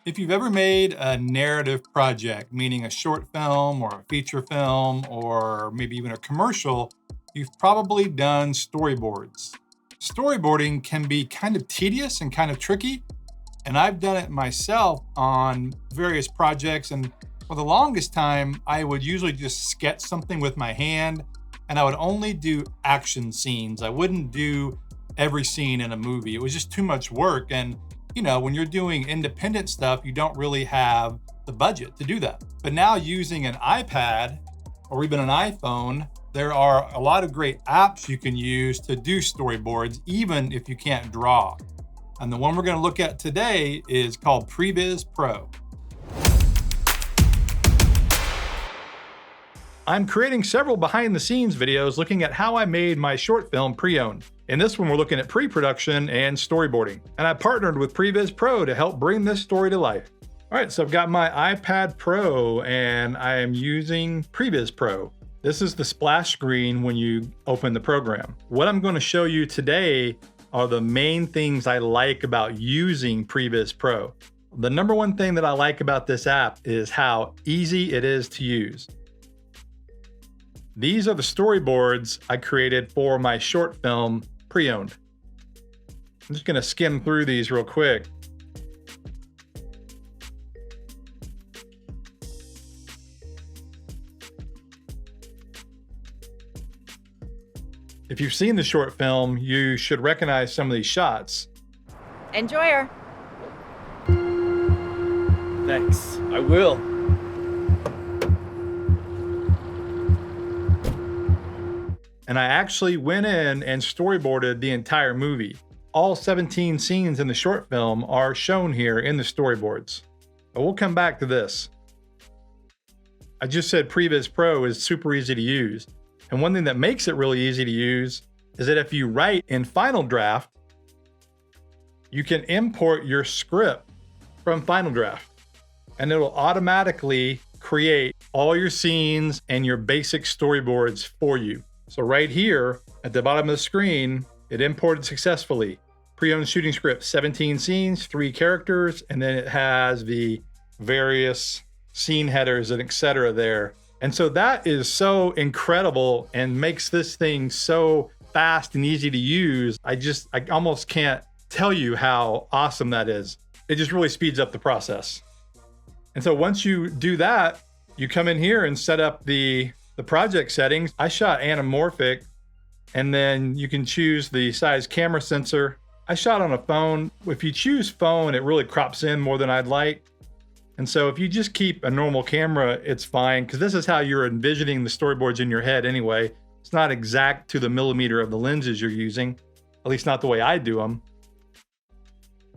If you've ever made a narrative project, meaning a short film or a feature film or maybe even a commercial, you've probably done storyboards. Storyboarding can be kind of tedious and kind of tricky, and I've done it myself on various projects. And for the longest time, I would usually just sketch something with my hand, and I would only do action scenes. I wouldn't do every scene in a movie. It was just too much work. And when you're doing independent stuff, you don't really have the budget to do that. But now using an iPad or even an iPhone, there are a lot of great apps you can use to do storyboards, even if you can't draw. And the one we're going to look at today is called Previs Pro. I'm creating several behind the scenes videos looking at how I made my short film Preowned. In this one, we're looking at pre-production and storyboarding. And I partnered with Previs Pro to help bring this story to life. All right, so I've got my iPad Pro and I am using Previs Pro. This is the splash screen when you open the program. What I'm going to show you today are the main things I like about using Previs Pro. The number one thing that I like about this app is how easy it is to use. These are the storyboards I created for my short film, Preowned. I'm just gonna skim through these real quick. If you've seen the short film, you should recognize some of these shots. Enjoy her. Thanks, I will. And I actually went in and storyboarded the entire movie. All 17 scenes in the short film are shown here in the storyboards. But we'll come back to this. I just said Previs Pro is super easy to use. And one thing that makes it really easy to use is that if you write in Final Draft, you can import your script from Final Draft. And it'll automatically create all your scenes and your basic storyboards for you. So right here at the bottom of the screen, it imported successfully. Pre-owned shooting script, 17 scenes, 3 characters, and then it has the various scene headers and etc. there. And so that is so incredible and makes this thing so fast and easy to use. I almost can't tell you how awesome that is. It just really speeds up the process. And so once you do that, you come in here and set up the project settings. I shot anamorphic, and then you can choose the size camera sensor. I shot on a phone. If you choose phone, it really crops in more than I'd like. And so if you just keep a normal camera, it's fine, because this is how you're envisioning the storyboards in your head anyway. It's not exact to the millimeter of the lenses you're using, at least not the way I do them.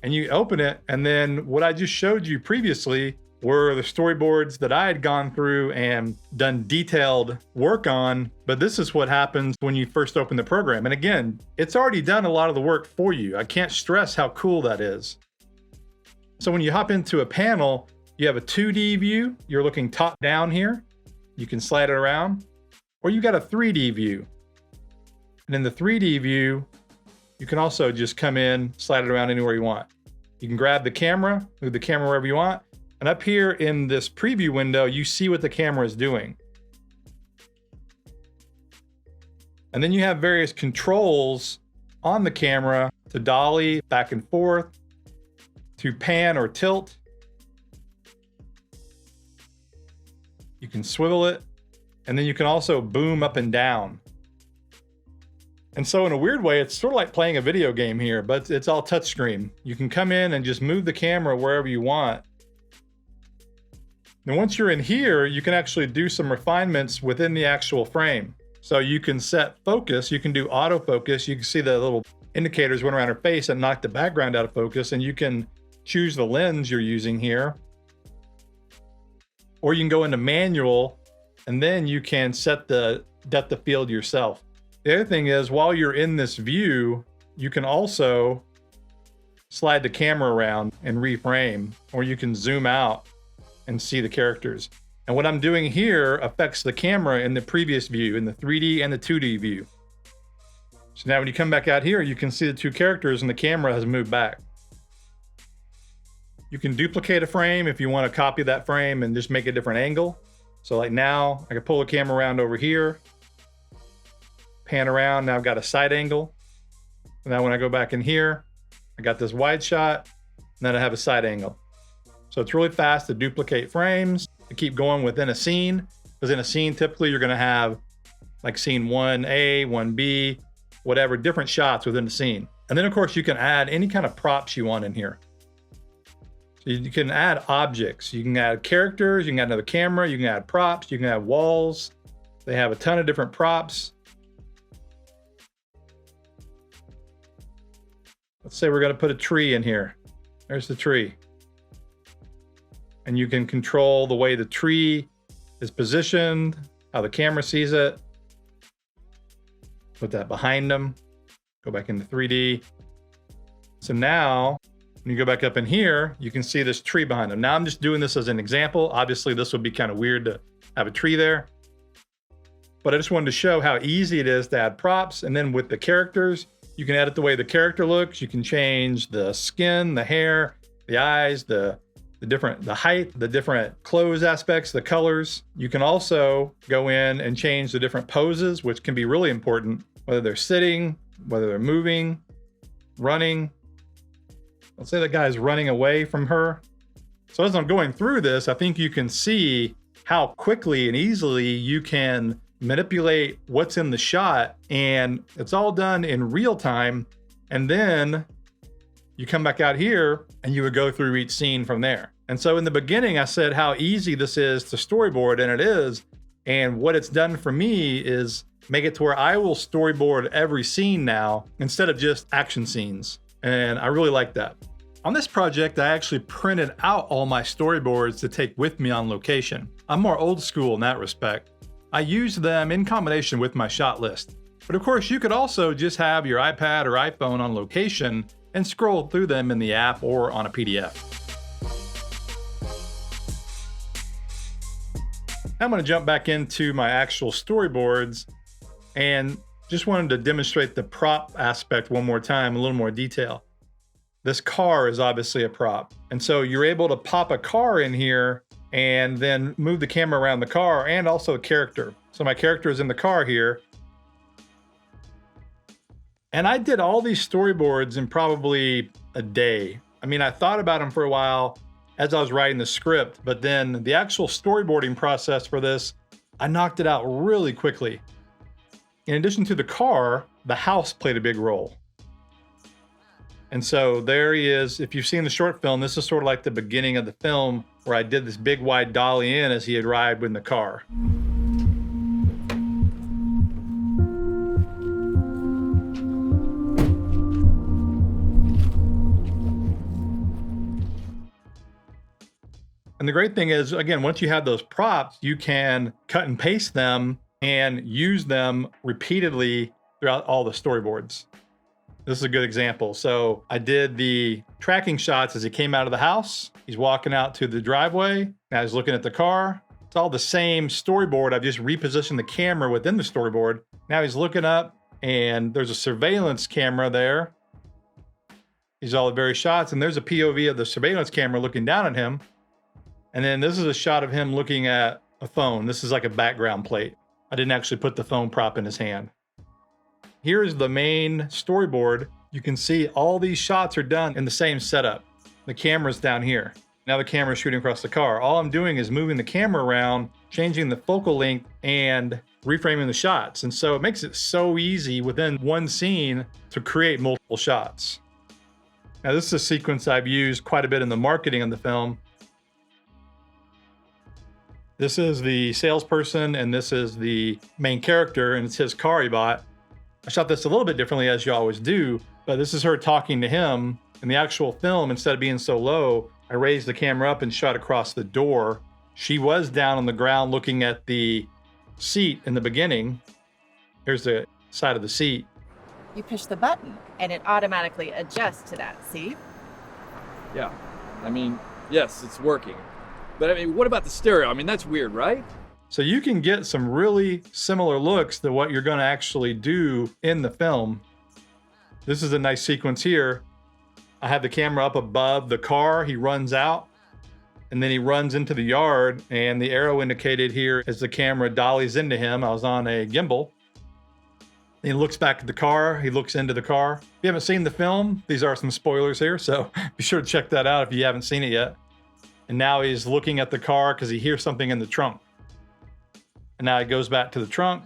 And you open it, and then what I just showed you previously were the storyboards that I had gone through and done detailed work on. But this is what happens when you first open the program. And again, it's already done a lot of the work for you. I can't stress how cool that is. So when you hop into a panel, you have a 2D view. You're looking top down here. You can slide it around. Or you got a 3D view. And in the 3D view, you can also just come in, slide it around anywhere you want. You can grab the camera, move the camera wherever you want. And up here in this preview window, you see what the camera is doing. And then you have various controls on the camera to dolly back and forth, to pan or tilt. You can swivel it, and then you can also boom up and down. And so in a weird way, it's sort of like playing a video game here, but it's all touchscreen. You can come in and just move the camera wherever you want. And once you're in here, you can actually do some refinements within the actual frame. So you can set focus, you can do autofocus. You can see the little indicators went around her face and knocked the background out of focus, and you can choose the lens you're using here. Or you can go into manual, and then you can set the depth of field yourself. The other thing is, while you're in this view, you can also slide the camera around and reframe, or you can zoom out and see the characters. And what I'm doing here affects the camera in the previous view, in the 3D and the 2D view. So now when you come back out here, you can see the two characters and the camera has moved back. You can duplicate a frame if you want to copy that frame and just make a different angle. So like now I can pull the camera around over here, pan around. Now I've got a side angle. Now when I go back in here, I got this wide shot, and then I have a side angle. So it's really fast to duplicate frames, to keep going within a scene, because in a scene, typically you're gonna have like scene 1A, 1B, whatever, different shots within the scene. And then of course you can add any kind of props you want in here. So you can add objects, you can add characters, you can add another camera, you can add props, you can add walls. They have a ton of different props. Let's say we're gonna put a tree in here. There's the tree. And you can control the way the tree is positioned, how the camera sees it. Put that behind them. Go back into 3D. So now, when you go back up in here, you can see this tree behind them. Now I'm just doing this as an example. Obviously this would be kind of weird to have a tree there. But I just wanted to show how easy it is to add props. And then with the characters, you can edit the way the character looks. You can change the skin, the hair, the eyes, the height, the different clothes aspects, the colors. You can also go in and change the different poses, which can be really important, whether they're sitting, whether they're moving, running. Let's say the guy's running away from her. So as I'm going through this, I think you can see how quickly and easily you can manipulate what's in the shot, and it's all done in real time. And then you come back out here and you would go through each scene from there. And so in the beginning, I said how easy this is to storyboard, and it is. And what it's done for me is make it to where I will storyboard every scene now instead of just action scenes. And I really like that. On this project, I actually printed out all my storyboards to take with me on location. I'm more old school in that respect. I use them in combination with my shot list. But of course, you could also just have your iPad or iPhone on location and scroll through them in the app or on a PDF. Now I'm going to jump back into my actual storyboards and just wanted to demonstrate the prop aspect one more time, a little more detail. This car is obviously a prop. And so you're able to pop a car in here and then move the camera around the car and also a character. So my character is in the car here. And I did all these storyboards in probably a day. I mean, I thought about them for a while as I was writing the script, but then the actual storyboarding process for this, I knocked it out really quickly. In addition to the car, the house played a big role. And so there he is. If you've seen the short film, this is sort of like the beginning of the film where I did this big wide dolly in as he arrived in the car. And the great thing is, again, once you have those props, you can cut and paste them and use them repeatedly throughout all the storyboards. This is a good example. So I did the tracking shots as he came out of the house. He's walking out to the driveway. Now he's looking at the car. It's all the same storyboard. I've just repositioned the camera within the storyboard. Now he's looking up and there's a surveillance camera there. These are all the various shots, and there's a POV of the surveillance camera looking down at him. And then this is a shot of him looking at a phone. This is like a background plate. I didn't actually put the phone prop in his hand. Here's the main storyboard. You can see all these shots are done in the same setup. The camera's down here. Now the camera's shooting across the car. All I'm doing is moving the camera around, changing the focal length, and reframing the shots. And so it makes it so easy within one scene to create multiple shots. Now this is a sequence I've used quite a bit in the marketing of the film. This is the salesperson and this is the main character, and it's his car he bought. I shot this a little bit differently, as you always do, but this is her talking to him. In the actual film, instead of being so low, I raised the camera up and shot across the door. She was down on the ground looking at the seat in the beginning. Here's the side of the seat. You push the button and it automatically adjusts to that, see? Yeah, I mean, yes, it's working. But I mean, what about the stereo? I mean, that's weird, right? So you can get some really similar looks to what you're going to actually do in the film. This is a nice sequence here. I have the camera up above the car. He runs out and then he runs into the yard, and the arrow indicated here as the camera dollies into him. I was on a gimbal. He looks back at the car. He looks into the car. If you haven't seen the film, these are some spoilers here, so be sure to check that out if you haven't seen it yet. And now he's looking at the car because he hears something in the trunk. And now he goes back to the trunk,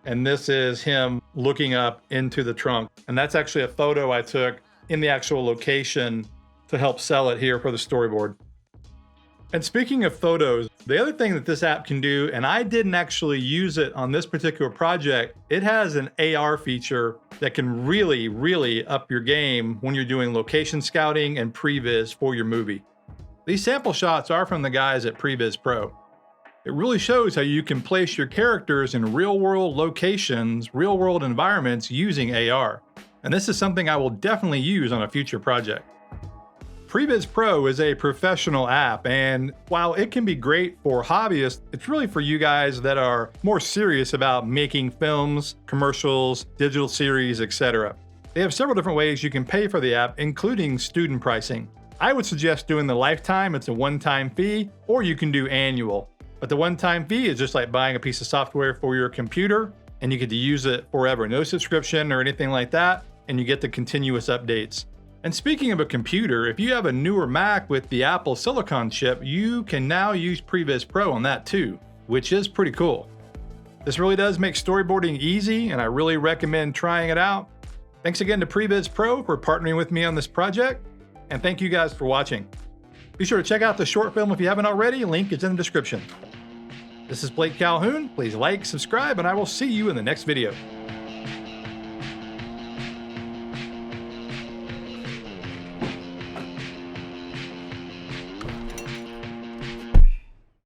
and this is him looking up into the trunk. And that's actually a photo I took in the actual location to help sell it here for the storyboard. And speaking of photos, the other thing that this app can do, and I didn't actually use it on this particular project, it has an AR feature that can really, really up your game when you're doing location scouting and previs for your movie. These sample shots are from the guys at Previs Pro. It really shows how you can place your characters in real-world locations, real-world environments using AR. And this is something I will definitely use on a future project. Previs Pro is a professional app, and while it can be great for hobbyists, it's really for you guys that are more serious about making films, commercials, digital series, etc. They have several different ways you can pay for the app, including student pricing. I would suggest doing the lifetime. It's a one-time fee, or you can do annual. But the one-time fee is just like buying a piece of software for your computer, and you get to use it forever. No subscription or anything like that, and you get the continuous updates. And speaking of a computer, if you have a newer Mac with the Apple Silicon chip, you can now use Previs Pro on that too, which is pretty cool. This really does make storyboarding easy, and I really recommend trying it out. Thanks again to Previs Pro for partnering with me on this project, and thank you guys for watching. Be sure to check out the short film if you haven't already. Link is in the description. This is Blake Calhoun. Please like, subscribe, and I will see you in the next video.